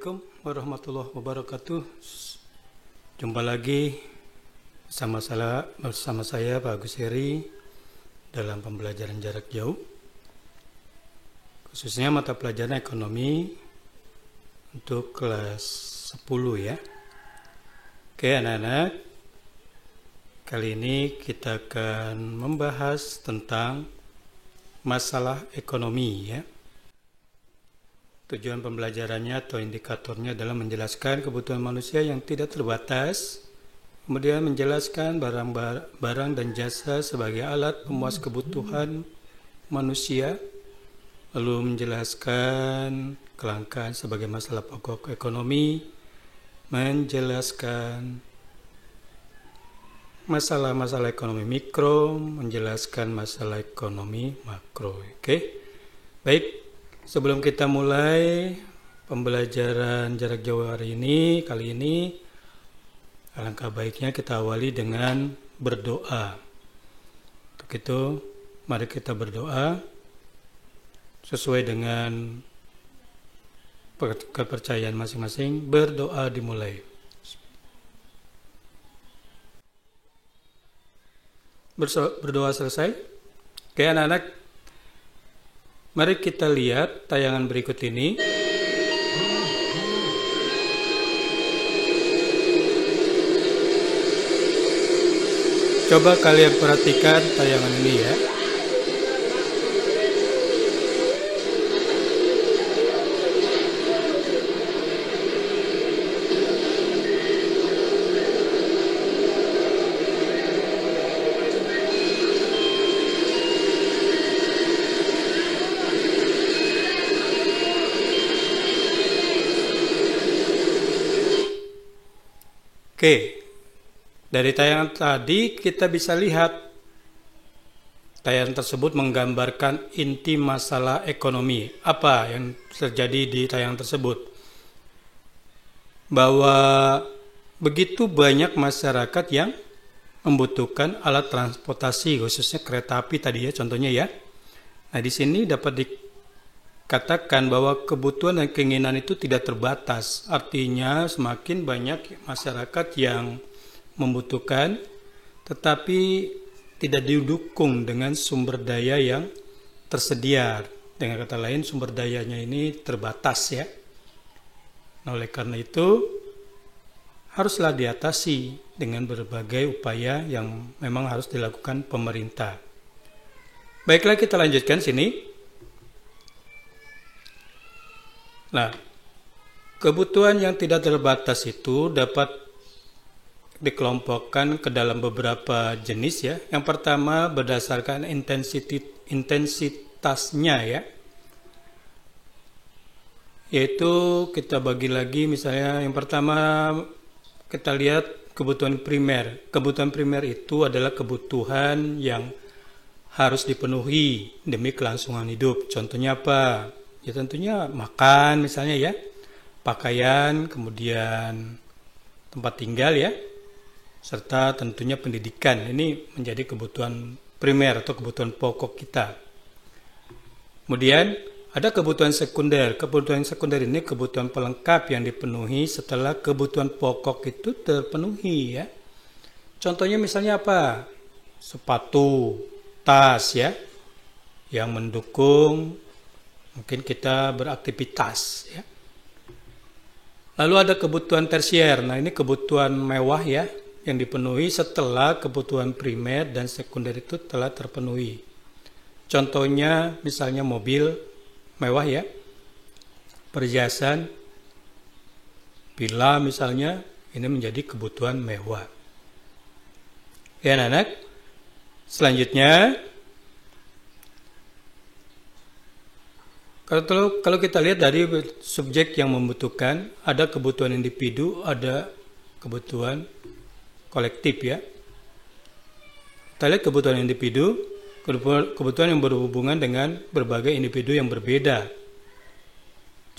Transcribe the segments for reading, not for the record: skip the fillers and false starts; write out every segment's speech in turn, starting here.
Assalamualaikum warahmatullahi wabarakatuh. Jumpa lagi bersama saya Pak Agus Heri dalam pembelajaran jarak jauh, khususnya mata pelajaran ekonomi untuk kelas 10 ya. Oke anak-anak, kali ini kita akan membahas tentang masalah ekonomi ya. Tujuan pembelajarannya atau indikatornya adalah menjelaskan kebutuhan manusia yang tidak terbatas, kemudian menjelaskan barang dan jasa sebagai alat pemuas kebutuhan manusia, lalu menjelaskan kelangkaan sebagai masalah pokok ekonomi, menjelaskan masalah-masalah ekonomi mikro, menjelaskan masalah ekonomi makro. Oke, baik. Sebelum kita mulai pembelajaran jarak jauh kali ini, alangkah baiknya kita awali dengan berdoa. Untuk itu, mari kita berdoa sesuai dengan kepercayaan masing-masing. Berdoa dimulai. Berdoa selesai. Oke anak-anak, mari kita lihat tayangan berikut ini. Coba kalian perhatikan tayangan ini ya. Oke, dari tayangan tadi kita bisa lihat tayangan tersebut menggambarkan inti masalah ekonomi. Apa yang terjadi di tayangan tersebut? Bahwa begitu banyak masyarakat yang membutuhkan alat transportasi, khususnya kereta api tadi ya, contohnya ya. Nah, di sini dapat katakan bahwa kebutuhan dan keinginan itu tidak terbatas. Artinya semakin banyak masyarakat yang membutuhkan, tetapi tidak didukung dengan sumber daya yang tersedia. Dengan kata lain, sumber dayanya ini terbatas ya. Nah, oleh karena itu haruslah diatasi dengan berbagai upaya yang memang harus dilakukan pemerintah. Baiklah, kita lanjutkan sini. Nah, kebutuhan yang tidak terbatas itu dapat dikelompokkan ke dalam beberapa jenis ya. Yang pertama berdasarkan intensitasnya ya. Yaitu kita bagi lagi, misalnya yang pertama kita lihat kebutuhan primer. Kebutuhan primer itu adalah kebutuhan yang harus dipenuhi demi kelangsungan hidup. Contohnya apa? Ya tentunya makan misalnya ya, pakaian, kemudian tempat tinggal ya, serta tentunya pendidikan. Ini menjadi kebutuhan primer atau kebutuhan pokok kita. Kemudian ada kebutuhan sekunder. Kebutuhan sekunder ini kebutuhan pelengkap yang dipenuhi setelah kebutuhan pokok itu terpenuhi ya. Contohnya misalnya apa? Sepatu, tas ya, yang mendukung mungkin kita beraktivitas ya. Lalu ada kebutuhan tersier. Nah, ini kebutuhan mewah ya, yang dipenuhi setelah kebutuhan primer dan sekunder itu telah terpenuhi. Contohnya misalnya mobil mewah ya, perhiasan, villa misalnya, ini menjadi kebutuhan mewah. Ya anak-anak, selanjutnya kalau kita lihat dari subjek yang membutuhkan, ada kebutuhan individu, ada kebutuhan kolektif ya. Kita lihat kebutuhan individu, kebutuhan yang berhubungan dengan berbagai individu yang berbeda.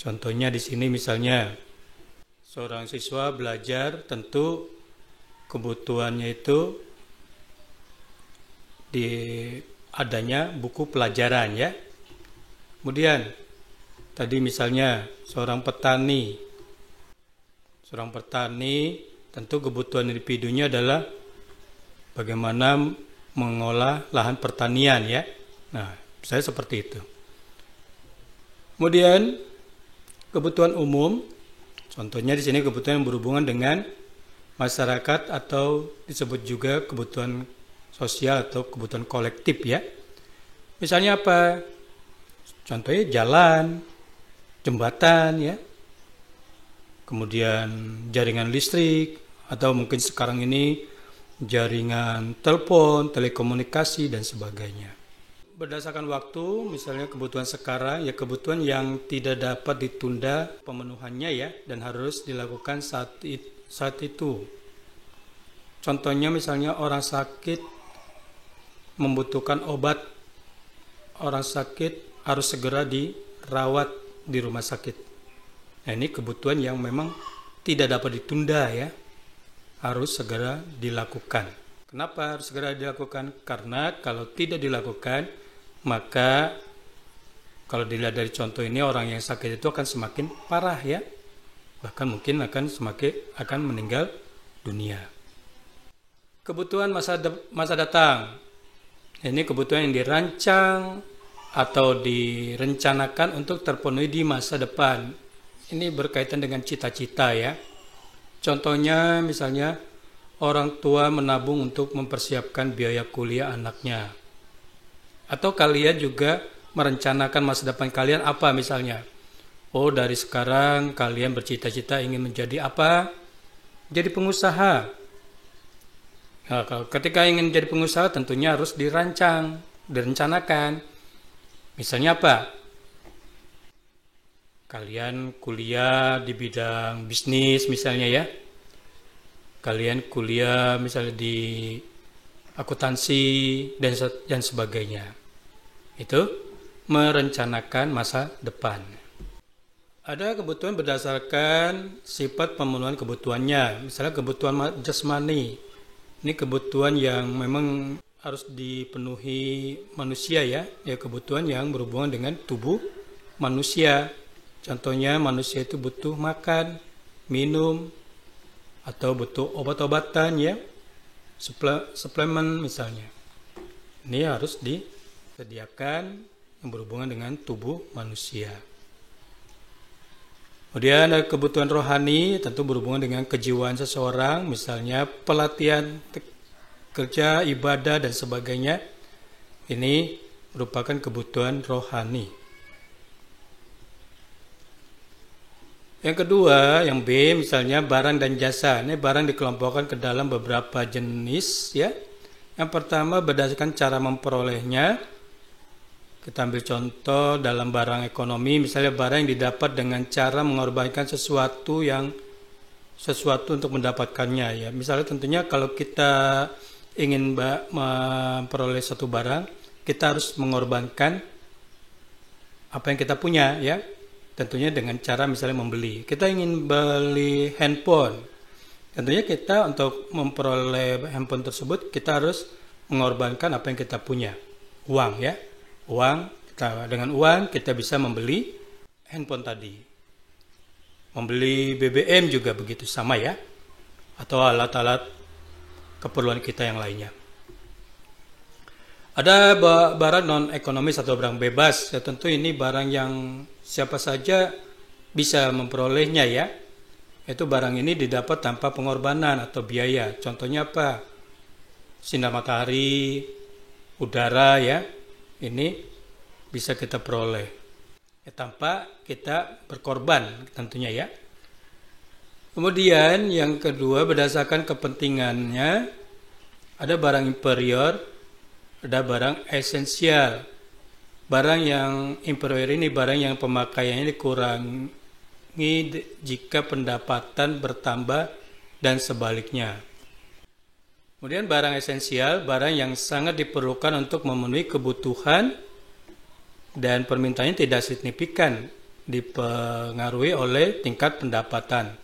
Contohnya di sini misalnya seorang siswa belajar, tentu kebutuhannya itu di adanya buku pelajaran ya. Kemudian tadi misalnya seorang petani Seorang petani tentu kebutuhan individunya adalah bagaimana mengolah lahan pertanian ya. Nah, saya seperti itu. Kemudian kebutuhan umum, contohnya di sini kebutuhan yang berhubungan dengan masyarakat atau disebut juga kebutuhan sosial atau kebutuhan kolektif ya. Misalnya apa? Contohnya jalan, jembatan ya. Kemudian jaringan listrik atau mungkin sekarang ini jaringan telepon, telekomunikasi dan sebagainya. Berdasarkan waktu, misalnya kebutuhan sekarang ya kebutuhan yang tidak dapat ditunda pemenuhannya ya dan harus dilakukan saat itu. Contohnya misalnya orang sakit membutuhkan obat, orang sakit harus segera dirawat di rumah sakit. Nah, ini kebutuhan yang memang tidak dapat ditunda ya, harus segera dilakukan. Kenapa harus segera dilakukan? Karena kalau tidak dilakukan, maka kalau dilihat dari contoh ini orang yang sakit itu akan semakin parah ya, bahkan mungkin akan meninggal dunia. Kebutuhan masa datang, ini kebutuhan yang dirancang atau direncanakan untuk terpenuhi di masa depan. Ini berkaitan dengan cita-cita ya. Contohnya misalnya orang tua menabung untuk mempersiapkan biaya kuliah anaknya. Atau kalian juga merencanakan masa depan kalian apa misalnya. Oh, dari sekarang kalian bercita-cita ingin menjadi apa? Jadi pengusaha. Nah, ketika ingin jadi pengusaha tentunya harus direncanakan. Misalnya apa? Kalian kuliah di bidang bisnis misalnya ya. Kalian kuliah misalnya di akuntansi dan sebagainya. Itu merencanakan masa depan. Ada kebutuhan berdasarkan sifat pemenuhan kebutuhannya. Misalnya kebutuhan jasmani. Ini kebutuhan yang memang harus dipenuhi manusia ya. Ya kebutuhan yang berhubungan dengan tubuh manusia. Contohnya manusia itu butuh makan, minum, atau butuh obat-obatan ya, suplemen misalnya. Ini harus disediakan yang berhubungan dengan tubuh manusia. Kemudian ada kebutuhan rohani, tentu berhubungan dengan kejiwaan seseorang, misalnya pelatihan kerja, ibadah, dan sebagainya. Ini merupakan kebutuhan rohani. Yang kedua, yang B, misalnya barang dan jasa. Ini barang dikelompokkan ke dalam beberapa jenis ya. Yang pertama berdasarkan cara memperolehnya. Kita ambil contoh dalam barang ekonomi, misalnya barang yang didapat dengan cara mengorbankan sesuatu untuk mendapatkannya ya. Misalnya tentunya kalau kita ingin memperoleh satu barang, kita harus mengorbankan apa yang kita punya ya. Tentunya dengan cara misalnya membeli. Kita ingin beli handphone. Tentunya kita untuk memperoleh handphone tersebut kita harus mengorbankan apa yang kita punya. Uang ya. Dengan uang kita bisa membeli handphone tadi. Membeli BBM juga begitu sama ya. Atau alat-alat keperluan kita yang lainnya. Ada barang non-ekonomis atau barang bebas. Ya, tentu ini barang yang siapa saja bisa memperolehnya ya. Itu barang ini didapat tanpa pengorbanan atau biaya. Contohnya apa? Sinar matahari, udara ya. Ini bisa kita peroleh. Ya, tanpa kita berkorban tentunya ya. Kemudian yang kedua berdasarkan kepentingannya ada barang inferior, ada barang esensial. Barang yang inferior ini barang yang pemakaiannya dikurangi jika pendapatan bertambah dan sebaliknya. Kemudian barang esensial, barang yang sangat diperlukan untuk memenuhi kebutuhan dan permintaannya tidak signifikan dipengaruhi oleh tingkat pendapatan.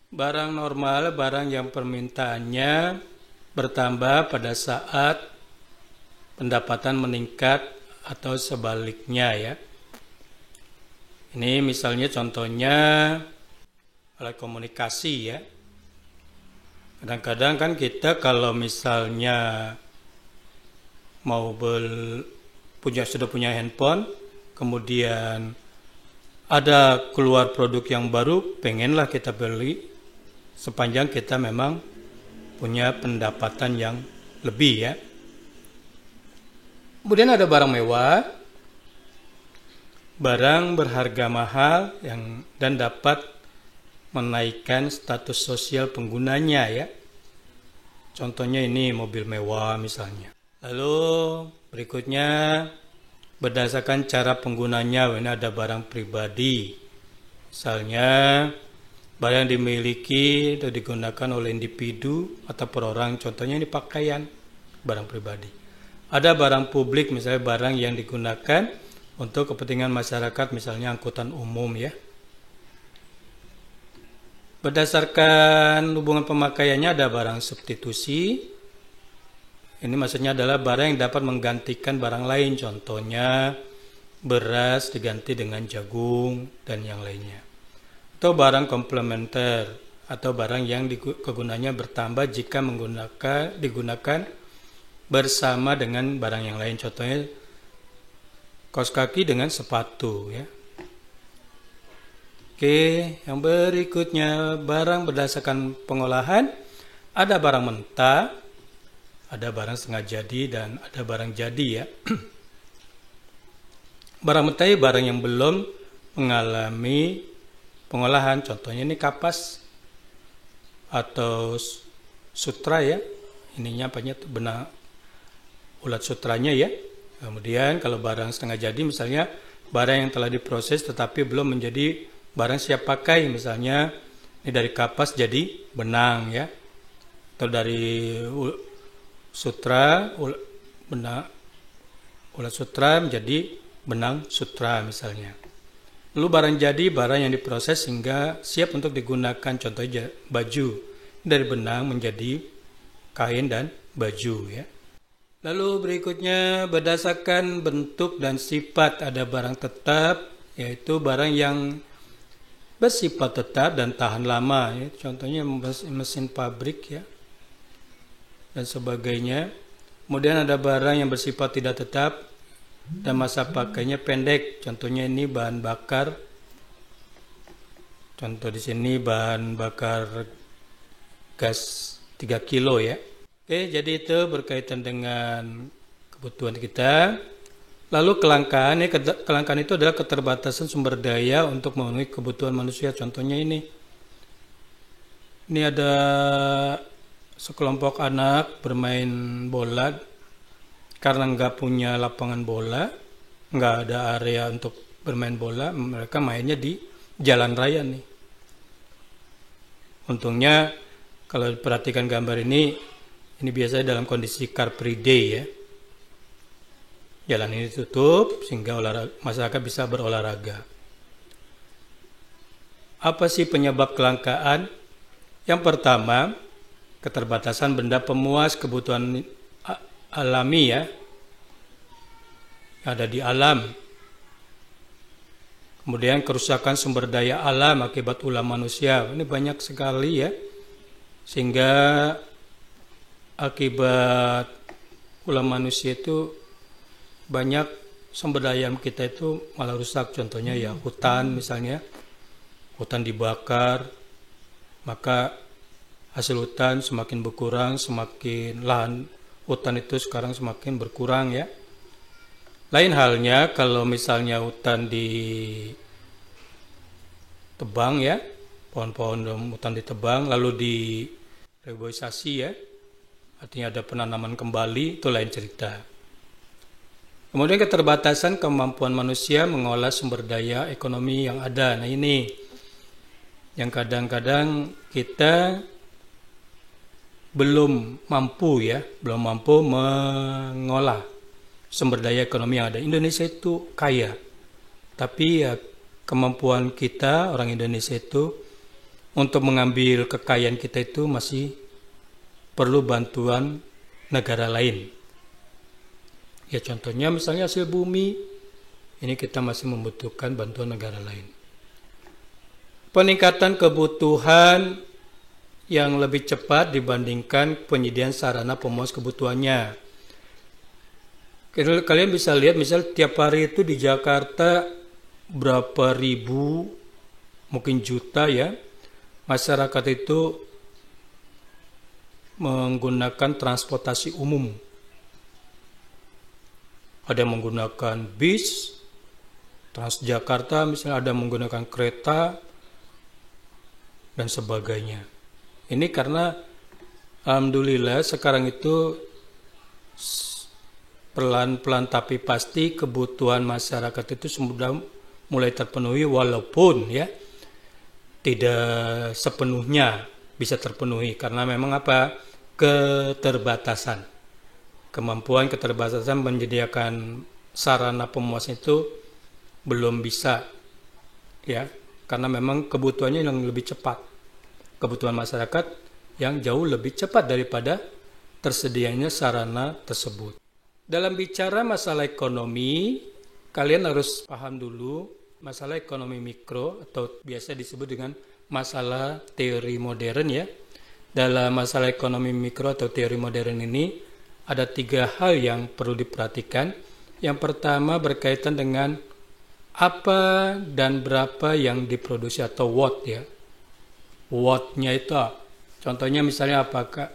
Barang normal, barang yang permintaannya bertambah pada saat pendapatan meningkat atau sebaliknya ya. Ini misalnya contohnya alat komunikasi ya. Kadang-kadang kan kita kalau misalnya mau sudah punya handphone, kemudian ada keluar produk yang baru, pengenlah kita beli sepanjang kita memang punya pendapatan yang lebih ya. Kemudian ada barang mewah, barang berharga mahal dan dapat menaikkan status sosial penggunanya ya. Contohnya ini mobil mewah misalnya. Lalu berikutnya berdasarkan cara penggunanya, ini ada barang pribadi. Misalnya barang yang dimiliki atau digunakan oleh individu atau perorang, contohnya ini pakaian, barang pribadi. Ada barang publik, misalnya barang yang digunakan untuk kepentingan masyarakat, misalnya angkutan umum ya. Berdasarkan hubungan pemakaiannya ada barang substitusi. Ini maksudnya adalah barang yang dapat menggantikan barang lain. Contohnya beras diganti dengan jagung dan yang lainnya. Atau barang komplementer atau barang yang kegunaannya bertambah jika digunakan bersama dengan barang yang lain. Contohnya kaos kaki dengan sepatu ya. Oke, yang berikutnya barang berdasarkan pengolahan. Ada barang mentah, ada barang setengah jadi, dan ada barang jadi ya. Barang mentah barang yang belum mengalami pengolahan. Contohnya ini kapas atau sutra ya. Ininya apanya tuh, benang ulat sutranya ya. Kemudian kalau barang setengah jadi misalnya barang yang telah diproses tetapi belum menjadi barang siap pakai, misalnya ini dari kapas jadi benang ya, atau dari sutra ulat sutra menjadi benang sutra misalnya. Lalu barang jadi barang yang diproses sehingga siap untuk digunakan, contohnya baju dari benang menjadi kain dan baju ya. Lalu berikutnya berdasarkan bentuk dan sifat, ada barang tetap, yaitu barang yang bersifat tetap dan tahan lama ya. Contohnya mesin pabrik ya dan sebagainya. Kemudian ada barang yang bersifat tidak tetap dan masa pakainya pendek. Contohnya ini bahan bakar. Contoh di sini bahan bakar gas 3 kilo ya. Oke, jadi itu berkaitan dengan kebutuhan kita. Lalu kelangkaan itu adalah keterbatasan sumber daya untuk memenuhi kebutuhan manusia. Contohnya ini ada sekelompok anak bermain bola, karena nggak punya lapangan bola, nggak ada area untuk bermain bola, mereka mainnya di jalan raya nih. Untungnya kalau perhatikan gambar ini biasanya dalam kondisi Car Free Day ya. Jalan ini tutup sehingga masyarakat bisa berolahraga. Apa sih penyebab kelangkaan? Yang pertama, keterbatasan benda pemuas kebutuhan alami ya, ada di alam. Kemudian kerusakan sumber daya alam akibat ulah manusia. Ini banyak sekali ya, sehingga akibat ulah manusia itu banyak sumber daya kita itu malah rusak. Contohnya ya hutan misalnya, hutan dibakar, maka hasil hutan semakin berkurang, semakin lahan hutan itu sekarang semakin berkurang ya. Lain halnya kalau misalnya hutan ditebang ya, pohon-pohon hutan ditebang lalu direboisasi ya, artinya ada penanaman kembali, itu lain cerita. Kemudian keterbatasan kemampuan manusia mengolah sumber daya ekonomi yang ada. Nah ini yang kadang-kadang kita belum mampu mengolah sumber daya ekonomi yang ada. Indonesia itu kaya, tapi ya kemampuan kita orang Indonesia itu untuk mengambil kekayaan kita itu masih perlu bantuan negara lain. Ya contohnya misalnya hasil bumi, ini kita masih membutuhkan bantuan negara lain. peningkatan kebutuhan yang lebih cepat dibandingkan penyediaan sarana pemuas kebutuhannya. Kalian bisa lihat misal tiap hari itu di Jakarta berapa ribu, mungkin juta ya, masyarakat itu menggunakan transportasi umum. Ada yang menggunakan bis, Transjakarta misalnya, ada yang menggunakan kereta, dan sebagainya. Ini karena alhamdulillah sekarang itu pelan-pelan tapi pasti kebutuhan masyarakat itu sudah mulai terpenuhi, walaupun ya tidak sepenuhnya bisa terpenuhi karena memang apa? Keterbatasan. Kemampuan keterbatasan menyediakan sarana pemuas itu belum bisa ya, karena memang kebutuhannya yang lebih cepat. Kebutuhan masyarakat yang jauh lebih cepat daripada tersedianya sarana tersebut. Dalam bicara masalah ekonomi, kalian harus paham dulu masalah ekonomi mikro atau biasa disebut dengan masalah teori modern ya. Dalam masalah ekonomi mikro atau teori modern ini ada 3 hal yang perlu diperhatikan. Yang pertama berkaitan dengan apa dan berapa yang diproduksi atau watt ya. Wattnya itu contohnya misalnya apakah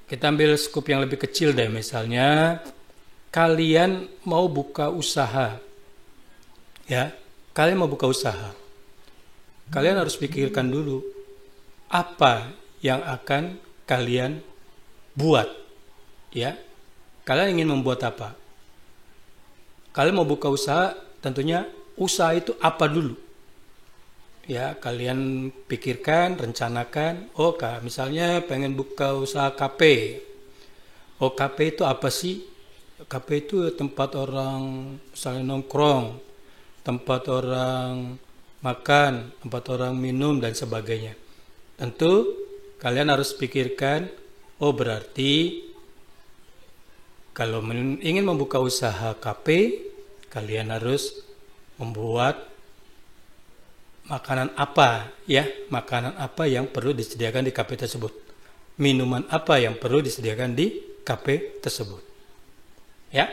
kita ambil skup yang lebih kecil deh, misalnya kalian mau buka usaha ya, kalian mau buka usaha, kalian harus pikirkan dulu apa yang akan kalian buat ya. Kalian ingin membuat apa? Kalian mau buka usaha, tentunya usaha itu apa dulu ya, kalian pikirkan, rencanakan. Oh misalnya pengen buka usaha kafe. Oh kafe itu apa sih? Kafe itu tempat orang misalnya nongkrong, tempat orang makan, tempat orang minum dan sebagainya. Tentu kalian harus pikirkan, oh berarti kalau ingin membuka usaha kafe, kalian harus membuat makanan apa ya, makanan apa yang perlu disediakan di kafe tersebut, minuman apa yang perlu disediakan di kafe tersebut ya.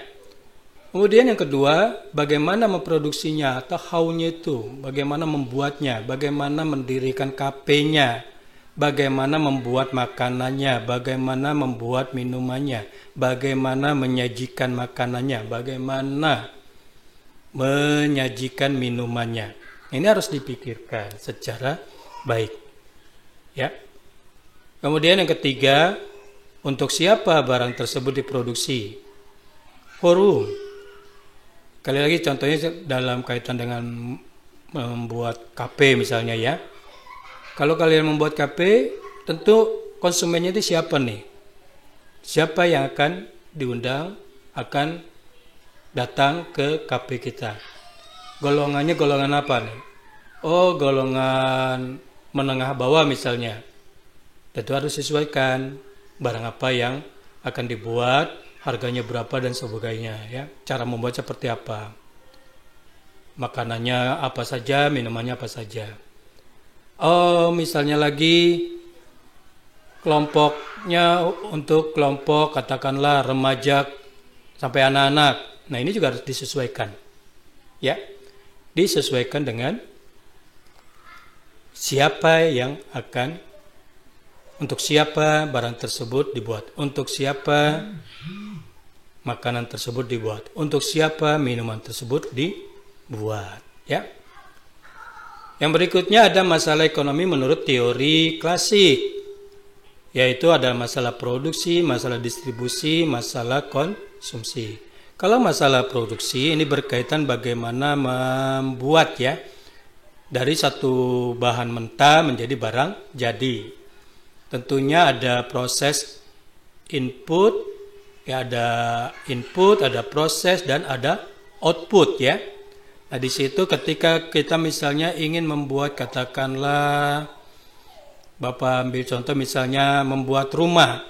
Kemudian yang kedua, bagaimana memproduksinya atau how-nya itu, bagaimana membuatnya, bagaimana mendirikan kafenya, bagaimana membuat makanannya, bagaimana membuat minumannya, bagaimana menyajikan makanannya, bagaimana menyajikan minumannya. Ini harus dipikirkan secara baik ya. Kemudian yang ketiga, untuk siapa barang tersebut diproduksi? Forum. Kali lagi contohnya dalam kaitan dengan membuat kafe misalnya ya. Kalau kalian membuat kafe, tentu konsumennya itu siapa nih? Siapa yang akan diundang, akan datang ke kafe kita? Golongannya golongan apa nih? Oh golongan menengah bawah misalnya. Tentu harus sesuaikan barang apa yang akan dibuat, harganya berapa dan sebagainya ya. Cara membuat seperti apa? Makanannya apa saja, minumannya apa saja. Oh misalnya lagi kelompoknya untuk kelompok katakanlah remaja sampai anak-anak. Nah ini juga harus disesuaikan ya. Disesuaikan dengan siapa yang akan, untuk siapa barang tersebut dibuat, untuk siapa makanan tersebut dibuat, untuk siapa minuman tersebut dibuat ya. Yang berikutnya ada masalah ekonomi menurut teori klasik, yaitu ada masalah produksi, masalah distribusi, masalah konsumsi. Kalau masalah produksi ini berkaitan bagaimana membuat ya, dari satu bahan mentah menjadi barang jadi. Tentunya ada proses input, ya ada input, ada proses dan ada output ya. Nah di situ ketika kita misalnya ingin membuat, katakanlah Bapak ambil contoh misalnya membuat rumah.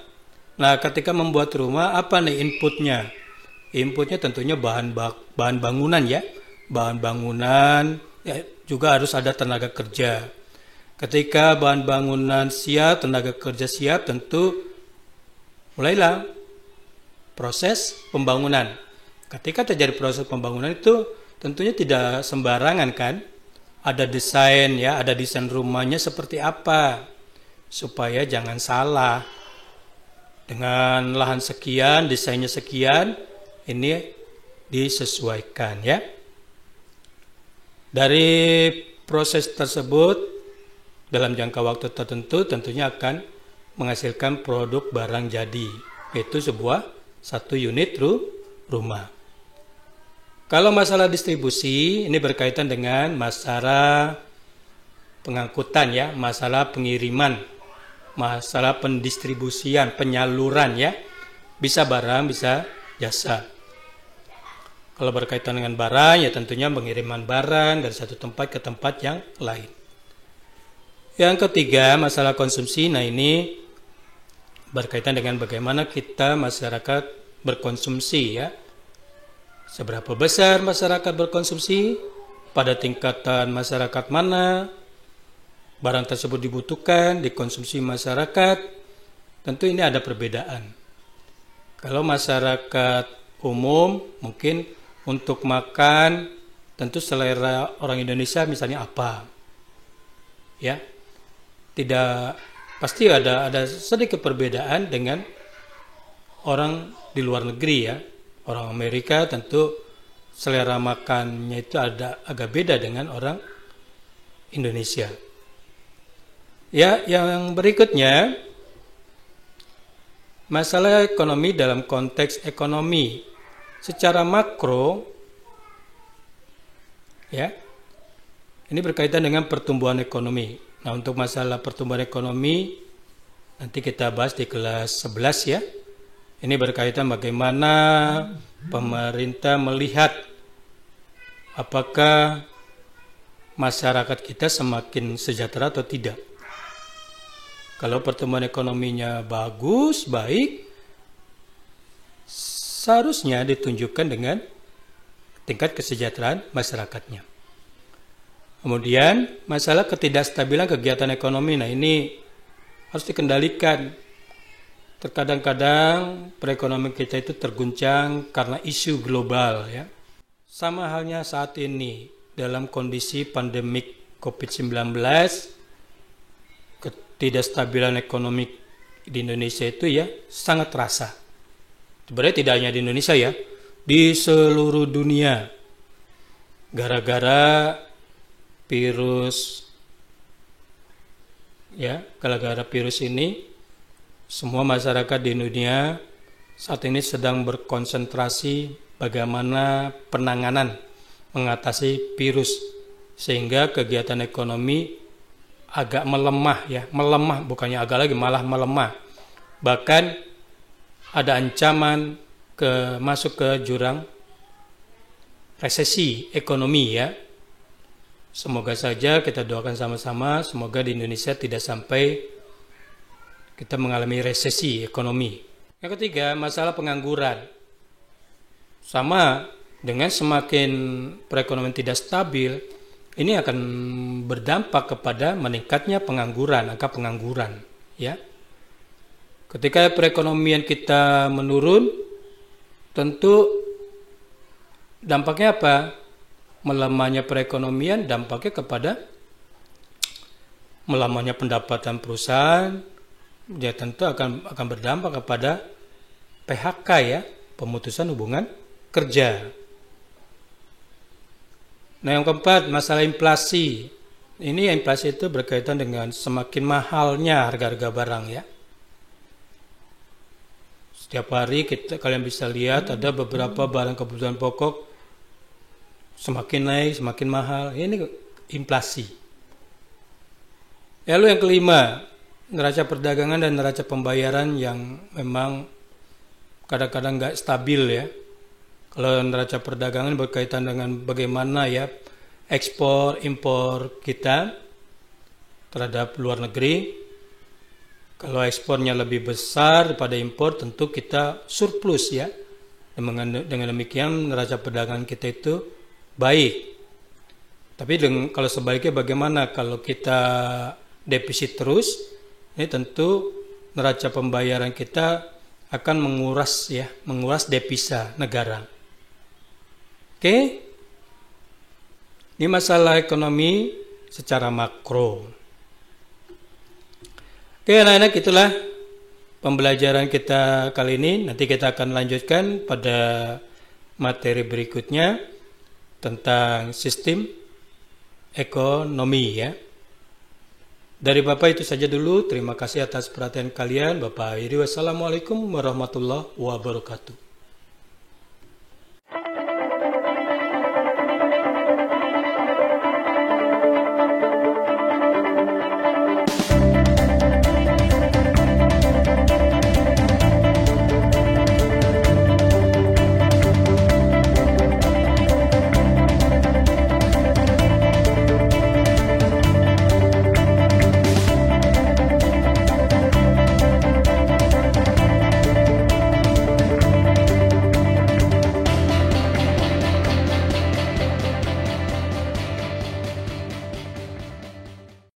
Nah ketika membuat rumah apa nih inputnya? Inputnya tentunya bahan bangunan ya, bahan bangunan ya, juga harus ada tenaga kerja. Ketika bahan bangunan siap, tenaga kerja siap, tentu mulailah proses pembangunan. Ketika terjadi proses pembangunan itu tentunya tidak sembarangan kan? Ada desain ya, ada desain rumahnya seperti apa supaya jangan salah. Dengan lahan sekian, desainnya sekian, ini disesuaikan ya. Dari proses tersebut dalam jangka waktu tertentu tentunya akan menghasilkan produk barang jadi, yaitu satu unit rumah. Kalau masalah distribusi, ini berkaitan dengan masalah pengangkutan ya, masalah pengiriman, masalah pendistribusian, penyaluran ya. Bisa barang, bisa jasa. Kalau berkaitan dengan barang, ya tentunya pengiriman barang dari satu tempat ke tempat yang lain. Yang ketiga, masalah konsumsi. Nah ini berkaitan dengan bagaimana kita masyarakat berkonsumsi ya. Seberapa besar masyarakat berkonsumsi, pada tingkatan masyarakat mana barang tersebut dibutuhkan, dikonsumsi masyarakat, tentu ini ada perbedaan. Kalau masyarakat umum mungkin untuk makan, tentu selera orang Indonesia misalnya apa? Ya. Tidak, pasti ada sedikit perbedaan dengan orang di luar negeri ya. Orang Amerika tentu selera makannya itu agak beda dengan orang Indonesia. Ya, yang berikutnya masalah ekonomi dalam konteks ekonomi secara makro ya. Ini berkaitan dengan pertumbuhan ekonomi. Nah, untuk masalah pertumbuhan ekonomi nanti kita bahas di kelas 11 ya. Ini berkaitan bagaimana pemerintah melihat apakah masyarakat kita semakin sejahtera atau tidak. Kalau pertumbuhan ekonominya bagus, baik, seharusnya ditunjukkan dengan tingkat kesejahteraan masyarakatnya. Kemudian masalah ketidakstabilan kegiatan ekonomi. Nah ini harus dikendalikan. Terkadang-kadang perekonomian kita itu terguncang karena isu global ya. Sama halnya saat ini dalam kondisi pandemik COVID-19, ketidakstabilan ekonomi di Indonesia itu ya sangat terasa. Sebenarnya tidak hanya di Indonesia ya, di seluruh dunia. Gara-gara virus ya, gara-gara virus ini semua masyarakat di dunia saat ini sedang berkonsentrasi bagaimana penanganan mengatasi virus sehingga kegiatan ekonomi agak melemah ya, melemah bukannya agak lagi malah melemah. Bahkan ada ancaman masuk ke jurang resesi ekonomi ya. Semoga saja kita doakan sama-sama, semoga di Indonesia tidak sampai kita mengalami resesi ekonomi. Yang ketiga, masalah pengangguran. Sama dengan semakin perekonomian tidak stabil, ini akan berdampak kepada meningkatnya pengangguran, angka pengangguran. Ya. Ketika perekonomian kita menurun, tentu dampaknya apa? Melemahnya perekonomian dampaknya kepada melemahnya pendapatan perusahaan, ya tentu akan berdampak kepada PHK ya, pemutusan hubungan kerja. Nah yang keempat, masalah inflasi. Ini inflasi itu berkaitan dengan semakin mahalnya harga-harga barang ya. Setiap hari kalian bisa lihat ada beberapa barang kebutuhan pokok semakin naik, semakin mahal. Ini inflasi. Lalu yang kelima, neraca perdagangan dan neraca pembayaran yang memang kadang-kadang nggak stabil ya. Kalau neraca perdagangan berkaitan dengan bagaimana ya ekspor impor kita terhadap luar negeri. Kalau ekspornya lebih besar daripada impor, tentu kita surplus ya. Dengan demikian neraca perdagangan kita itu baik. Tapi kalau sebaiknya bagaimana kalau kita defisit terus, ini tentu neraca pembayaran kita akan menguras devisa negara. Oke. Ini masalah ekonomi secara makro. Oke, anak-anak, itulah pembelajaran kita kali ini. Nanti kita akan lanjutkan pada materi berikutnya tentang sistem ekonomi ya. Dari Bapak itu saja dulu. Terima kasih atas perhatian kalian. Bapak akhiri, wassalamualaikum warahmatullahi wabarakatuh.